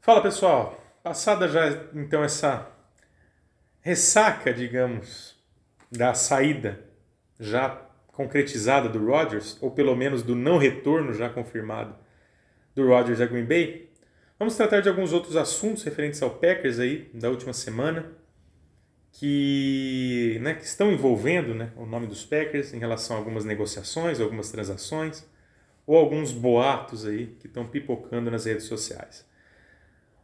Fala pessoal, passada já então essa ressaca, digamos, da saída já concretizada do Rodgers, ou pelo menos do não retorno já confirmado do Rodgers a Green Bay, vamos tratar de alguns outros assuntos referentes ao Packers aí da última semana que estão envolvendo o nome dos Packers em relação a algumas negociações, algumas transações ou alguns boatos aí que estão pipocando nas redes sociais.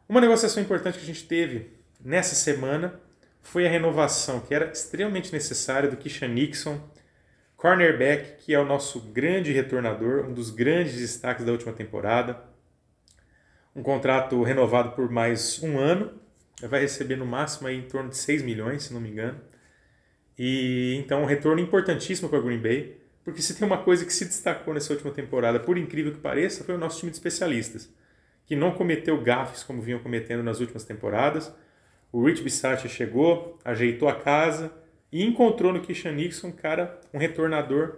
Uma negociação importante que a gente teve nessa semana foi a renovação, que era extremamente necessária, do Keisean Nixon, cornerback, que é o nosso grande retornador, um dos grandes destaques da última temporada. Um contrato renovado por mais um ano, vai receber no máximo aí em torno de 6 milhões, se não me engano. E então um retorno importantíssimo para a Green Bay, porque se tem uma coisa que se destacou nessa última temporada, por incrível que pareça, foi o nosso time de especialistas, que não cometeu gafes como vinham cometendo nas últimas temporadas. O Rich Bisaccia chegou, ajeitou a casa e encontrou no Keisean Nixon, cara, um retornador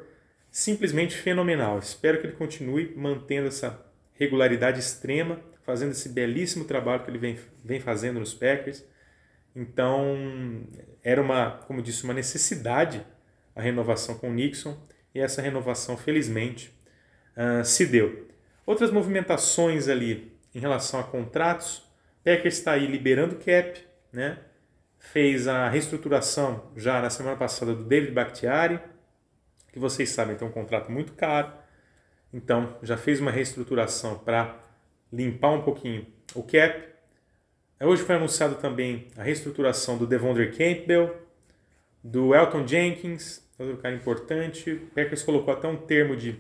simplesmente fenomenal. Espero que ele continue mantendo essa regularidade extrema, fazendo esse belíssimo trabalho que ele vem fazendo nos Packers. Então, era como disse, uma necessidade a renovação com o Nixon, e essa renovação, felizmente, se deu. Outras movimentações ali em relação a contratos: Packers está aí liberando cap, né? Fez a reestruturação já na semana passada do David Bakhtiari, que vocês sabem tem um contrato muito caro, então já fez uma reestruturação para limpar um pouquinho o cap. Hoje foi anunciado também a reestruturação do Devondre Campbell, do Elgton Jenkins, outro cara importante. O Packers colocou até um termo de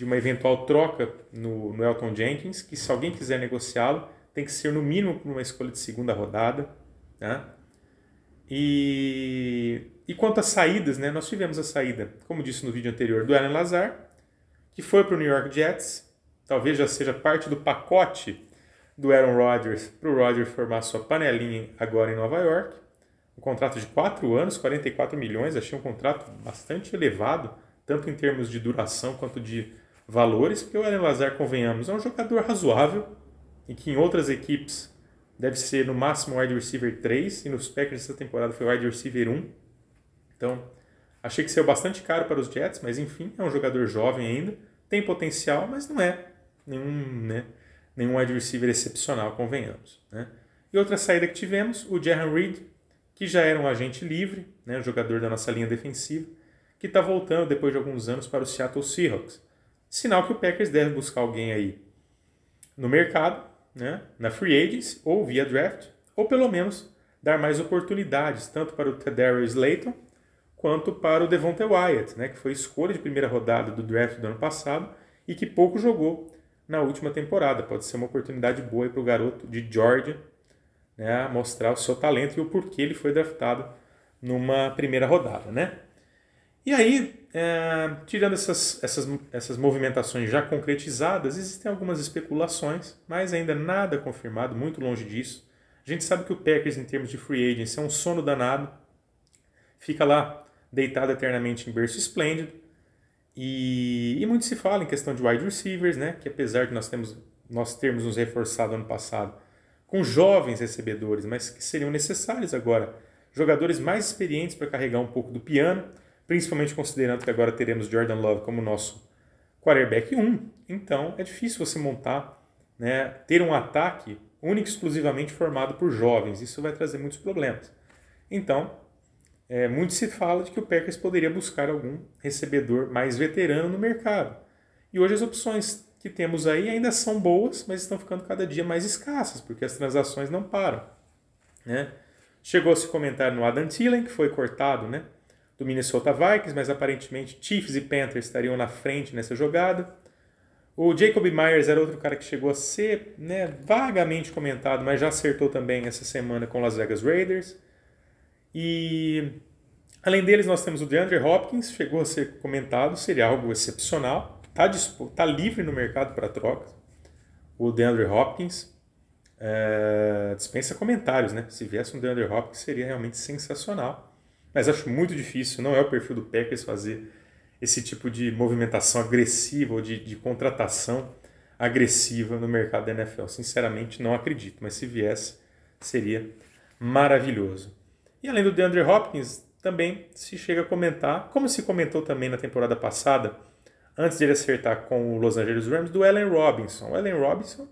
uma eventual troca no Elgton Jenkins, que se alguém quiser negociá-lo, tem que ser no mínimo por uma escolha de segunda rodada. Né? E quanto às saídas, nós tivemos a saída, como disse no vídeo anterior, do Allen Lazard, que foi para o New York Jets. Talvez já seja parte do pacote do Aaron Rodgers para o Rodgers formar sua panelinha agora em Nova York. Um contrato de 4 anos, 44 milhões, achei um contrato bastante elevado, tanto em termos de duração quanto de valores, porque o Allen Lazard, convenhamos, é um jogador razoável e que em outras equipes deve ser no máximo wide receiver 3, e nos Packers essa temporada foi wide receiver 1. Então, achei que saiu bastante caro para os Jets, mas enfim, é um jogador jovem ainda, tem potencial, mas não é nenhum wide receiver excepcional, convenhamos. Né? E outra saída que tivemos, o Jarran Reed, que já era um agente livre, um jogador da nossa linha defensiva, que está voltando depois de alguns anos para o Seattle Seahawks. Sinal que o Packers deve buscar alguém aí no mercado, na free agency ou via draft, ou pelo menos dar mais oportunidades, tanto para o Tedarius Slayton quanto para o Devonte Wyatt, que foi escolha de primeira rodada do draft do ano passado e que pouco jogou na última temporada. Pode ser uma oportunidade boa para o garoto de Georgia, mostrar o seu talento e o porquê ele foi draftado numa primeira rodada. E aí, tirando essas movimentações já concretizadas, existem algumas especulações, mas ainda nada confirmado, muito longe disso. A gente sabe que o Packers, em termos de free agency, é um sono danado, fica lá deitado eternamente em berço esplêndido, e muito se fala em questão de wide receivers, que apesar de nós termos nos reforçado ano passado com jovens recebedores, mas que seriam necessários agora jogadores mais experientes para carregar um pouco do piano, principalmente considerando que agora teremos Jordan Love como nosso quarterback 1. Então é difícil você montar, ter um ataque único e exclusivamente formado por jovens. Isso vai trazer muitos problemas. Então, muito se fala de que o Packers poderia buscar algum recebedor mais veterano no mercado. E hoje as opções que temos aí ainda são boas, mas estão ficando cada dia mais escassas, porque as transações não param. Chegou a se comentar no Adam Thielen, que foi cortado, do Minnesota Vikings, mas aparentemente Chiefs e Panthers estariam na frente nessa jogada. O Jacoby Myers era outro cara que chegou a ser vagamente comentado, mas já acertou também essa semana com Las Vegas Raiders. E além deles nós temos o DeAndre Hopkins, chegou a ser comentado, seria algo excepcional, está livre no mercado para trocas. O DeAndre Hopkins dispensa comentários, Se viesse um DeAndre Hopkins seria realmente sensacional. Mas acho muito difícil, não é o perfil do Packers fazer esse tipo de movimentação agressiva ou de contratação agressiva no mercado da NFL. Sinceramente, não acredito, mas se viesse, seria maravilhoso. E além do DeAndre Hopkins, também se chega a comentar, como se comentou também na temporada passada, antes de ele acertar com o Los Angeles Rams, do Allen Robinson. O Allen Robinson,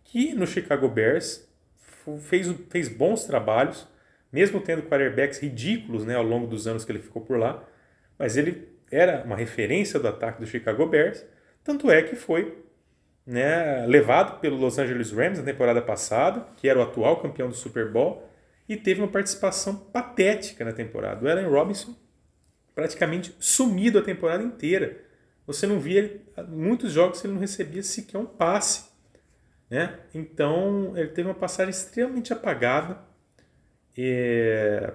que no Chicago Bears fez bons trabalhos, mesmo tendo quarterbacks ridículos, né, ao longo dos anos que ele ficou por lá, mas ele era uma referência do ataque do Chicago Bears, tanto é que foi, né, levado pelo Los Angeles Rams na temporada passada, que era o atual campeão do Super Bowl, e teve uma participação patética na temporada. O Allen Robinson praticamente sumido a temporada inteira. Você não via muitos jogos que ele não recebia sequer um passe, né? Então ele teve uma passagem extremamente apagada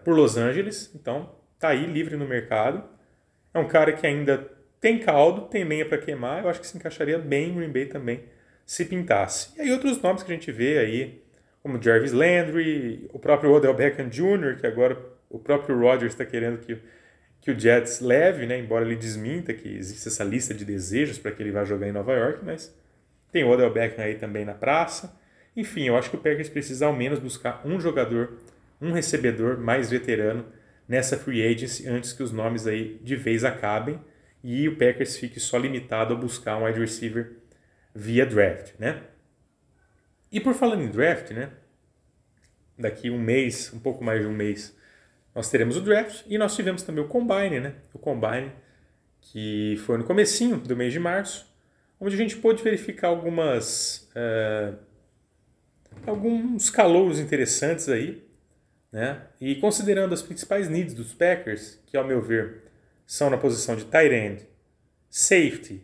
por Los Angeles. Então tá aí livre no mercado. É um cara que ainda tem caldo, tem lenha para queimar. Eu acho que se encaixaria bem em Green Bay também se pintasse. E aí outros nomes que a gente vê aí, como Jarvis Landry, o próprio Odell Beckham Jr., que agora o próprio Rodgers está querendo que o Jets leve, né? Embora ele desminta que existe essa lista de desejos para que ele vá jogar em Nova York, mas tem o Odell Beckham aí também na praça. Enfim, eu acho que o Packers precisa ao menos buscar um jogador, um recebedor mais veterano nessa free agency antes que os nomes aí de vez acabem e o Packers fique só limitado a buscar um wide receiver via draft, né? E por falar em draft, né? Daqui um mês, um pouco mais de um mês, nós teremos o draft e nós tivemos também o Combine, né? O Combine que foi no comecinho do mês de março, onde a gente pôde verificar alguns calouros interessantes aí, né? E considerando as principais needs dos Packers, que ao meu ver são na posição de tight end, safety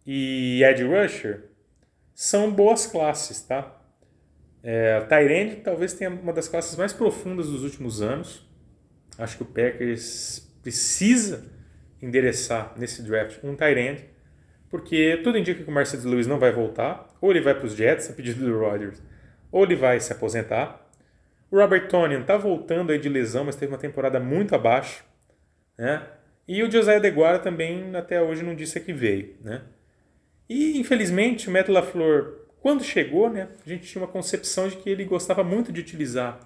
e edge rusher, são boas classes, tá? Tight end talvez tenha uma das classes mais profundas dos últimos anos. Acho que o Packers precisa endereçar nesse draft um tight end, porque tudo indica que o Marcellus Lewis não vai voltar, ou ele vai para os Jets a pedido do Rodgers, ou ele vai se aposentar. O Robert Tonyan está voltando aí de lesão, mas teve uma temporada muito abaixo, né? E o Josiah DeGuara também até hoje não disse a que veio, né? E infelizmente o Matt LaFleur, quando chegou, né, a gente tinha uma concepção de que ele gostava muito de utilizar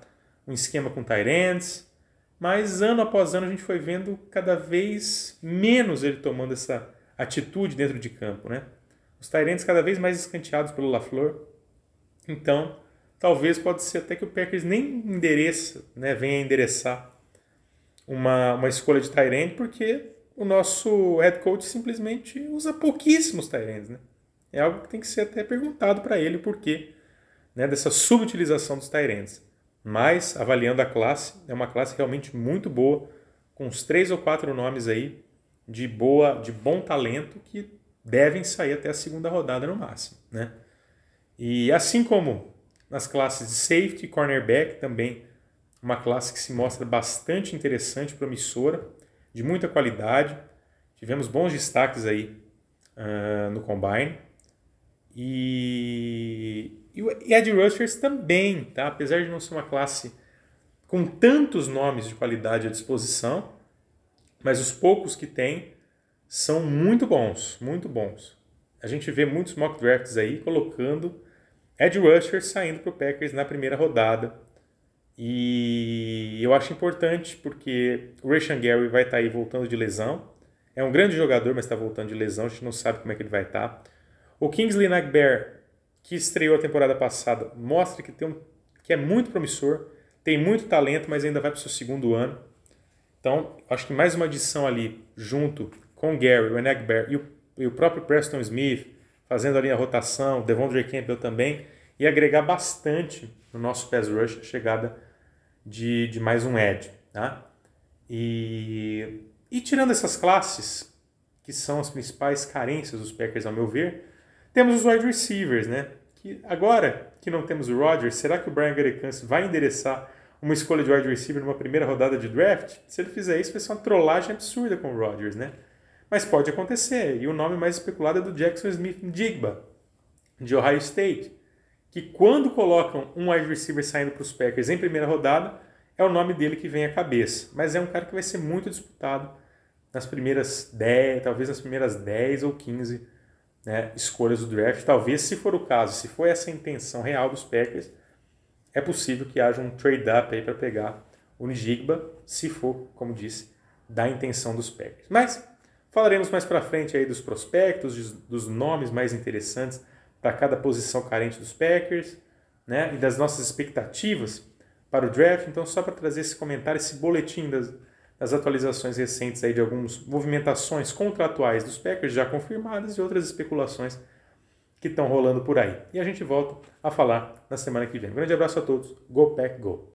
um esquema com tight ends, mas ano após ano a gente foi vendo cada vez menos ele tomando essa atitude dentro de campo, né? Os tight ends cada vez mais escanteados pelo LaFleur. Então, talvez pode ser até que o Packers nem venha endereçar uma escolha de tight end, porque o nosso head coach simplesmente usa pouquíssimos tight ends, né? É algo que tem que ser até perguntado para ele o porquê, né, dessa subutilização dos tight ends. Mas, avaliando a classe, é uma classe realmente muito boa, com uns 3 ou 4 nomes aí de bom talento que devem sair até a segunda rodada no máximo, né? E assim como nas classes de safety e cornerback, também uma classe que se mostra bastante interessante, promissora, de muita qualidade. Tivemos bons destaques aí no Combine. E edge rushers também, tá? Apesar de não ser uma classe com tantos nomes de qualidade à disposição, mas os poucos que tem são muito bons, muito bons. A gente vê muitos mock drafts aí colocando edge rushers saindo para o Packers na primeira rodada. E eu acho importante porque o Rashan Gary vai estar aí voltando de lesão. É um grande jogador, mas está voltando de lesão. A gente não sabe como é que ele vai estar. O Kingsley Enagbare, que estreou a temporada passada, mostra que é muito promissor, tem muito talento, mas ainda vai para o seu segundo ano. Então, acho que mais uma adição ali, junto com o Gary, o Enagbare e o próprio Preston Smith, fazendo ali a rotação, o Devondre Campbell também, e agregar bastante no nosso pass rush a chegada de mais um edge. Tá? E tirando essas classes, que são as principais carências dos Packers, ao meu ver, temos os wide receivers, né? Que agora que não temos o Rodgers, será que o Brian Gutekunst vai endereçar uma escolha de wide receiver numa primeira rodada de draft? Se ele fizer isso, vai ser uma trollagem absurda com o Rodgers, né? Mas pode acontecer. E o nome mais especulado é do Jackson Smith-Njigba, de Ohio State, que quando colocam um wide receiver saindo para os Packers em primeira rodada, é o nome dele que vem à cabeça. Mas é um cara que vai ser muito disputado nas primeiras 10, talvez nas primeiras 10 ou 15 né, escolhas do draft. Talvez, se for o caso, se for essa a intenção real dos Packers, é possível que haja um trade-up aí para pegar o Njigba, se for, como disse, da intenção dos Packers. Mas falaremos mais para frente aí dos prospectos, dos nomes mais interessantes para cada posição carente dos Packers, né, e das nossas expectativas para o draft. Então, só para trazer esse comentário, esse boletim das atualizações recentes aí de algumas movimentações contratuais dos Packers já confirmadas e outras especulações que estão rolando por aí. E a gente volta a falar na semana que vem. Um grande abraço a todos. Go Pack Go!